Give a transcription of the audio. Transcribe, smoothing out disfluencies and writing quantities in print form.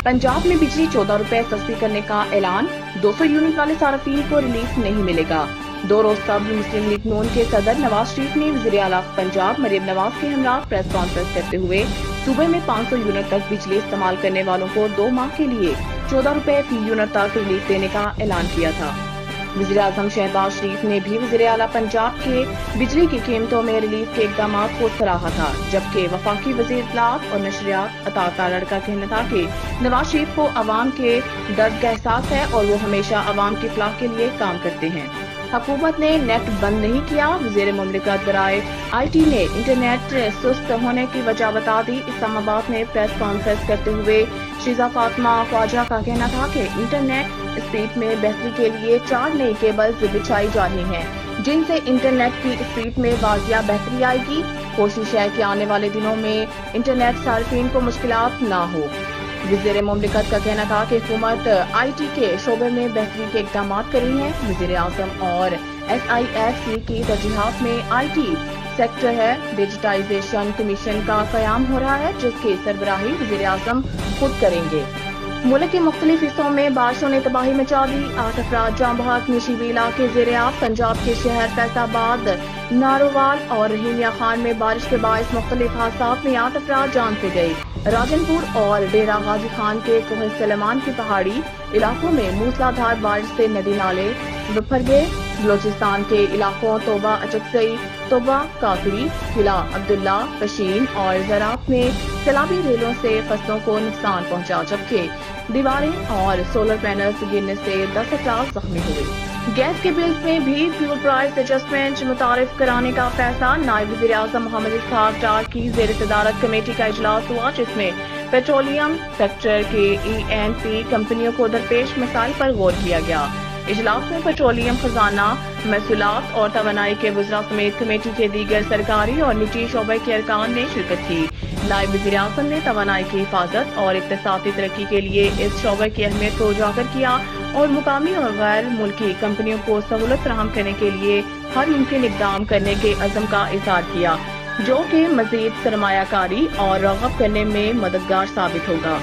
पंजाब में बिजली 14 रुपए सस्ती करने का ऐलान, 200 यूनिट वाले सार्फिन को रिलीफ नहीं मिलेगा। 2 रोज कबल मुस्लिम लीग नून के सदर नवाज शरीफ ने वज़ीर आला पंजाब मरियम नवाज के हमरा प्रेस कॉन्फ्रेंस करते हुए सूबे में 500 यूनिट तक बिजली इस्तेमाल करने वालों को 2 माह के लिए 14 रुपए फी यूनिट तक रिलीफ देने का ऐलान किया था। वज़ीर आज़म शहबाज शरीफ ने भी वज़ीर आला पंजाब के बिजली की कीमतों में रिलीफ के इक़दामात को सराहा था, जबकि वफाकी वज़ीर इत्तलात और नशरियात अता तारड़ का कहना था कि नवाज शरीफ को अवाम के दर्द का एहसास है और वो हमेशा अवाम की फलाह के लिए काम करते हैं। हुकूमत ने नेट बंद नहीं किया, वज़ीर मुमलिकत बराए IT ने इंटरनेट सुस्त होने की वजह बता दी। इस्लामाबाद में प्रेस कॉन्फ्रेंस करते हुए शीजा फातिमा ख्वाजा का कहना था कि इंटरनेट स्पीड में बेहतरी के लिए 4 नई केबल्स बिछाई जा रही हैं, जिनसे इंटरनेट की स्पीड में वाजिया बेहतरी आएगी। कोशिश है कि आने वाले दिनों में इंटरनेट सार्फिन को मुश्किलात ना हो। वज़ीर मुमलिकत का कहना था कि हुकूमत IT के शोबे में बेहतरी के इक़दामात कर रही है। वज़ीर आज़म और SIFC की तरजीहात में IT सेक्टर है। डिजिटाइजेशन कमीशन का क़याम हो रहा है, जिसकी सरबराही वज़ीर आज़म खुद करेंगे। मुल्क के मुख्तलिफ हिस्सों में बारिशों ने तबाही मचा दी। 8 अफराद जाँ बहक, निशीबी इलाके ज़ेर-ए-आब। पंजाब के शहर फैसलाबाद, नारोवाल और रहीमिया खान में बारिश के बायस मुख्तलिफ हादसात में 8 अफराद जान से गए। राजनपुर और डेरा गाजी खान के कोहे सलेमान की पहाड़ी इलाकों में मूसलाधार बारिश से नदी नाले बिफर गए। बलोचिस्तान के इलाकों तोबा अचकसई, तोबा काकड़ी, किला अब्दुल्ला, पशीन और ज़रात में सैलाबी रेलों से फसलों को नुकसान पहुंचा, जबकि दीवारें और सोलर पैनल्स गिरने से 10 अफराद जख्मी हुए। गैस के बिल्स में भी फ्यूल प्राइस एडजस्टमेंट मुतारिफ कराने का फैसला। नायब वज़ीर आज़म मोहम्मद इसहाक डार की ज़ेर सदारत कमेटी का इजलास हुआ, जिसमें पेट्रोलियम सेक्टर के E&P कंपनियों को दरपेश मसाइल पर गौर किया गया। इजलास में पेट्रोलियम खजाना, महसूलात और तवानाई के वज़रा समेत कमेटी के दीगर सरकारी और निजी शोबे के अरकान ने शिरकत की। नायब वज़ीर आज़म ने तवानाई की हिफाजत और इक़्तिसादी तरक्की के लिए इस शोबे की अहमियत को उजागर किया और मुकामी और गैर मुल्की कंपनियों को सहूलत फराहम करने के लिए हर मुमकिन इक़दाम करने के अज़्म का इज़हार किया, जो कि मज़ीद सरमायाकारी और रग़ब करने में मददगार साबित होगा।